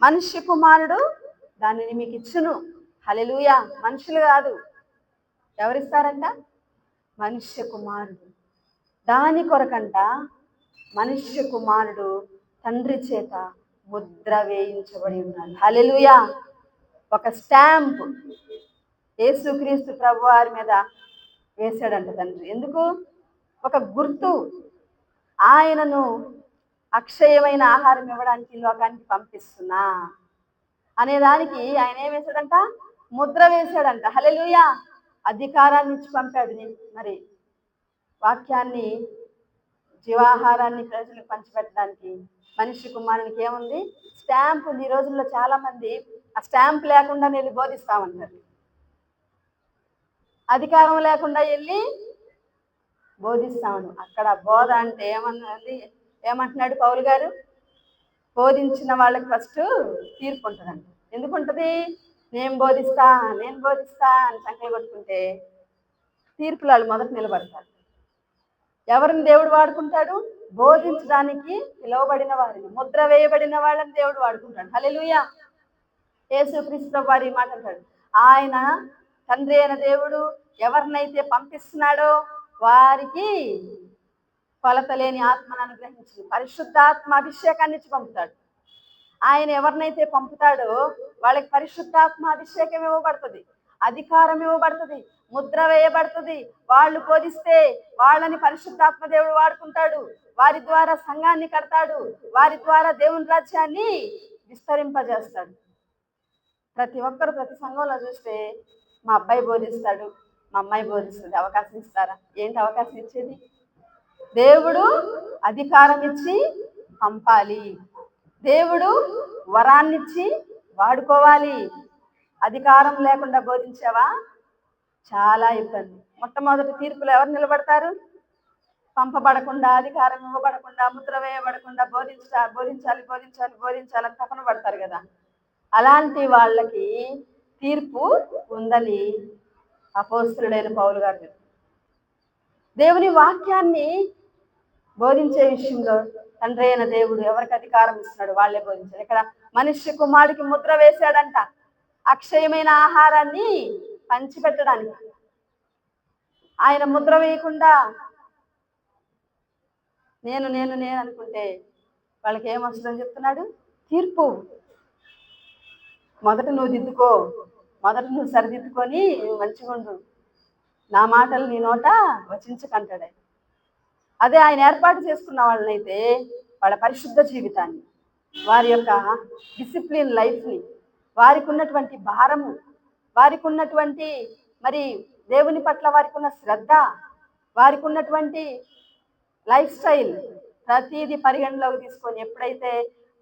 మనుష్య కుమారుడు దానిని మీకు ఇచ్చును. హల్లెలూయా. మనుషులు కాదు, ఎవరిస్తారంట? మనుష్య కుమారుడు. దాని కొరకంట మనుష్య కుమారుడు తండ్రి చేత ముద్ర వేయించబడి ఉన్నాడు. హల్లెలూయా. ఒక స్టాంప్ యేసుక్రీస్తు ప్రభు వారి మీద వేశాడంట తండ్రి. ఎందుకు? ఒక గుర్తు. ఆయనను అక్షయమైన ఆహారం ఇవ్వడానికి లోకానికి పంపిస్తున్నా అనేదానికి ఆయన ఏం వేశాడంట? ముద్ర వేశాడంట. హల్లెలూయా. అధికారాన్ని ఇచ్చి పంపాడు. మరి వాక్యాన్ని, జీవాహారాన్ని ప్రజలకు పంచిపెట్టడానికి మనిషి కుమారునికి ఏముంది? స్టాంప్ ఉంది. ఈ రోజుల్లో చాలా మంది ఆ స్టాంప్ లేకుండా వెళ్ళి బోధిస్తామంటారు. అధికారం లేకుండా వెళ్ళి బోధిస్తామను. అక్కడ బోధ అంటే ఏమంటున్నాడు పౌలు గారు? బోధించిన వాళ్ళకి ఫస్ట్ తీర్పు ఉంటుందంట. ఎందుకుంటుంది? నేను బోధిస్తా అని సంకలు కొట్టుకుంటే తీర్పులు వాళ్ళు మొదట నిలబడతారు. ఎవరిని దేవుడు వాడుకుంటాడు? బోధించడానికి పిలువబడిన వారిని, ముద్ర వేయబడిన వాళ్ళని దేవుడు వాడుకుంటాడు. హల్లెలూయా. యేసుక్రీస్తు వారి మాట అంటాడు, ఆయన తండ్రి అయిన దేవుడు ఎవరినైతే పంపిస్తున్నాడో వారికి కొలత లేని ఆత్మను అనుగ్రహించి పరిశుద్ధాత్మ అభిషేకాన్ని ఇచ్చి పంపుతాడు. ఆయన ఎవరినైతే పంపుతాడో వాళ్ళకి పరిశుద్ధాత్మ అభిషేకం ఇవ్వబడుతుంది, అధికారం ఇవ్వబడుతుంది, ముద్ర వేయబడుతుంది. వాళ్ళు బోధిస్తే వాళ్ళని పరిశుద్ధాత్మ దేవుడు వాడుకుంటాడు. వారి ద్వారా సంఘాన్ని కడతాడు. వారి ద్వారా దేవుని రాజ్యాన్ని విస్తరింపజేస్తాడు. ప్రతి ఒక్కరు ప్రతి సంఘంలో చూస్తే మా అబ్బాయి బోధిస్తాడు, మా అమ్మాయి బోధిస్తుంది, అవకాశం ఇస్తారా? ఏంటి అవకాశం ఇచ్చేది? దేవుడు అధికారం ఇచ్చి పంపాలి. దేవుడు వరాన్నిచ్చి వాడుకోవాలి. అధికారం లేకుండా బోధించావా చాలా ఇబ్బంది. మొట్టమొదటి తీర్పులు ఎవరు నిలబడతారు? పంపబడకుండా, అధికారం ఇవ్వబడకుండా, ముద్ర వేయబడకుండా బోధించాలని తపన పడతారు కదా. అలాంటి వాళ్ళకి తీర్పు ఉందని అపోస్తలుడైన పౌలు గారు చెప్పారు. దేవుని వాక్యాన్ని బోధించే విషయంలో తండ్రి అయిన దేవుడు ఎవరికి అధికారం ఇస్తున్నాడు వాళ్ళే బోధించారు. ఇక్కడ మనుష్య కుమారుడికి ముద్ర వేశాడంట, అక్షయమైన ఆహారాన్ని పంచిపెట్టడానికి. ఆయన ముద్ర వేయకుండా నేను అనుకుంటే వాళ్ళకి ఏమొస్తుందని చెప్తున్నాడు? తీర్పు. మొదట నువ్వు దిద్దుకో, మొదట నువ్వు సరిదిద్దుకొని మంచిగా ఉండు, నా మాటలు నీ నోట వచించకంటాడు. అదే ఆయన ఏర్పాటు చేసుకున్న వాళ్ళనైతే వాళ్ళ పరిశుద్ధ జీవితాన్ని, వారి యొక్క డిసిప్లిన్ లైఫ్ని, వారికి ఉన్నటువంటి భారము, వారికి ఉన్నటువంటి మరి దేవుని పట్ల వారికి ఉన్న శ్రద్ధ, వారికి ఉన్నటువంటి లైఫ్ స్టైల్ ప్రతిదీ పరిగణలోకి తీసుకొని ఎప్పుడైతే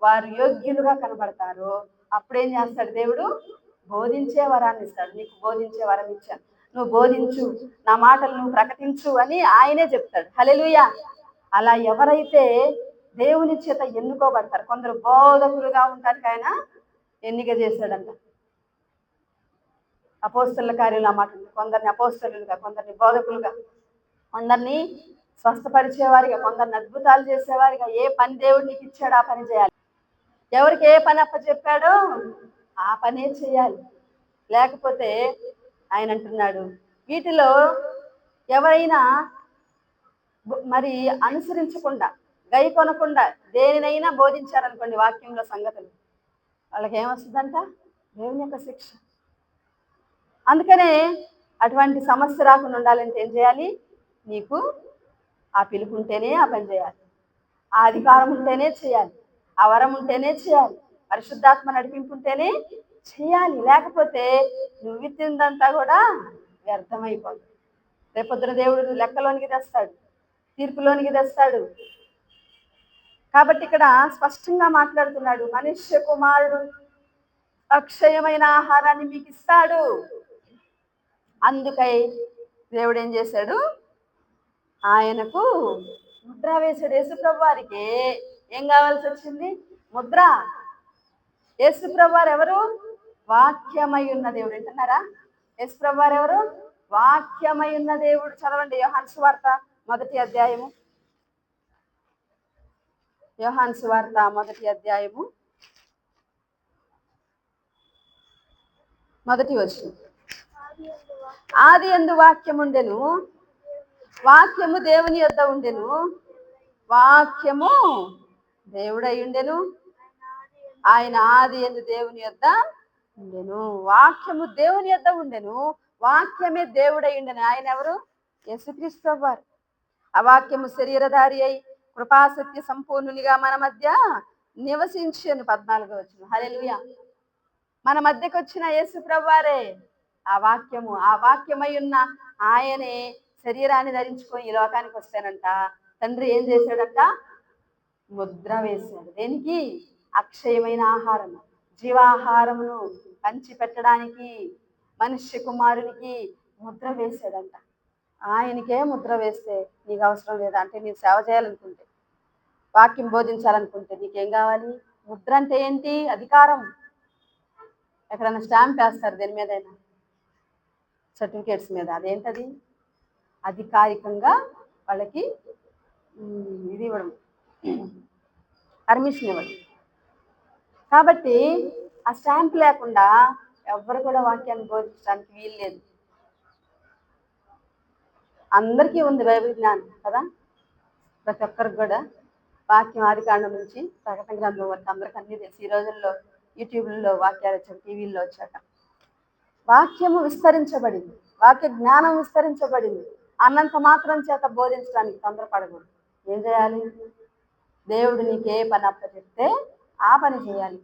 వారు యోగ్యులుగా కనబడతారో అప్పుడేం చేస్తాడు? దేవుడు బోధించే వరాన్ని ఇస్తాడు. నీకు బోధించే వరం ఇచ్చాను, నువ్వు బోధించు, నా మాటలు నువ్వు ప్రకటించు అని ఆయనే చెప్తాడు. హల్లెలూయా. అలా ఎవరైతే దేవుని చేత ఎన్నుకోబడతారు, కొందరు బోధకులుగా ఉండడానికి ఆయన ఎన్నిక చేశాడంట. అపోస్తలుల కార్యాలు ఆ మాట, కొందరిని అపోస్తలులుగా, కొందరిని బోధకులుగా, కొందరిని స్వస్థపరిచేవారిగా, కొందరిని అద్భుతాలు చేసేవారిగా. ఏ పని దేవుడు నీకు ఇచ్చాడో ఆ పని చేయాలి. ఎవరికి ఏ పని అప్పచెప్పాడో ఆ పనే చేయాలి. లేకపోతే ఆయన అంటున్నాడు, వీటిలో ఎవరైనా మరి అనుసరించకుండా, గై కొనకుండా దేనినైనా బోధించారనుకోండి వాక్యంలో సంగతులు, వాళ్ళకి ఏమొస్తుందంట? దేవుని యొక్క శిక్ష. అందుకనే అటువంటి సమస్య రాకుండా ఉండాలంటే ఏం చేయాలి? నీకు ఆ పిలుపు ఉంటేనే ఆ పని చేయాలి, ఆ అధికారం ఉంటేనే చేయాలి, ఆ వరం ఉంటేనే చేయాలి, పరిశుద్ధాత్మ నడిపింపు ఉంటేనే చేయాలి. లేకపోతే నువ్వు విత్తిందంతా కూడా వ్యర్థమైపోతుంది. రేపొద్దున దేవుడు లెక్కలోనికి తెస్తాడు, తీర్పులోనికి తెస్తాడు. కాబట్టి ఇక్కడ స్పష్టంగా మాట్లాడుతున్నాడు, మనుష్య కుమారుడు అక్షయమైన ఆహారాన్ని మీకు ఇస్తాడు. అందుకై దేవుడు ఏం చేశాడు? ఆయనకు ముద్ర వేశాడు. యేసుప్రభు వారికి ఏం కావాల్సి వచ్చింది? ముద్ర. యేసుప్రభు వారు ఎవరు? వాక్యమై ఉన్న దేవుడు. ఏంటన్నారా? యేసుప్రభు వారు ఎవరు? వాక్యమై ఉన్న దేవుడు. చదవండి యోహాను సువార్త 1వ అధ్యాయము. యోహాను సువార్త 1వ అధ్యాయము మొదటి వచనం. ఆది యందు వాక్యం ఉండెను, వాక్యము దేవుని యొద్ద ఉండెను, వాక్యము దేవుడై ఉండెను, ఆయన ఆది యందు దేవుని యొద్ద ఉండెను. వాక్యము దేవుని యొద్ద ఉండెను, వాక్యమే దేవుడై ఉండెను. ఆయన ఎవరు? యేసుక్రీస్తు వారు. ఆ వాక్యము శరీరధారి అయి కృపాసత్య సంపూర్ణునిగా మన మధ్య నివసించెను. 14వ వచనం. హల్లెలూయా. మన మధ్యకు వచ్చిన యేసు ప్రభువారే ఆ వాక్యము. ఆ వాక్యమై ఉన్న ఆయనే శరీరాన్ని ధరించుకొని ఈ లోకానికి వస్తానంట. తండ్రి ఏం చేశాడంట? ముద్ర వేశాడు. దేనికి? అక్షయమైన ఆహారము, జీవాహారమును పంచి పెట్టడానికి మనుష్య కుమారునికి ముద్ర వేశాడంట. ఆయనకే ముద్ర వేస్తే నీకు అవసరం లేదా? అంటే నీవు సేవ చేయాలనుకుంటే, వాక్యం బోధించాలనుకుంటే నీకేం కావాలి? ముద్ర అంటే ఏంటి? అధికారం. ఎక్కడైనా స్టాంప్ వేస్తారు దేని మీదైనా, సర్టిఫికేట్స్ మీద. అదేంటది? అధికారికంగా వాళ్ళకి ఇది ఇవ్వడం, పర్మిషన్ ఇవ్వడం. కాబట్టి ఆ స్టాంప్ లేకుండా ఎవ్వరు కూడా వాక్యాన్ని బోధించడానికి వీలు లేదు. అందరికీ ఉంది బైబిల్ జ్ఞానం కదా, ప్రతి ఒక్కరికి కూడా వాక్యం ఆదికాండం నుంచి ప్రకటన గ్రంథం వరకు అందరికి అన్నీ తెలుసు. ఈ రోజుల్లో యూట్యూబ్లో వాక్యాలు వచ్చాక, టీవీల్లో వచ్చాక వాక్యము విస్తరించబడింది, వాక్య జ్ఞానం విస్తరించబడింది. అన్నంత మాత్రం చేత బోధించడానికి తొందరపడకూడదు. ఏం చేయాలి? దేవుడు నీకు ఏ పని అప్పచెప్తే ఆ పని చేయాలి.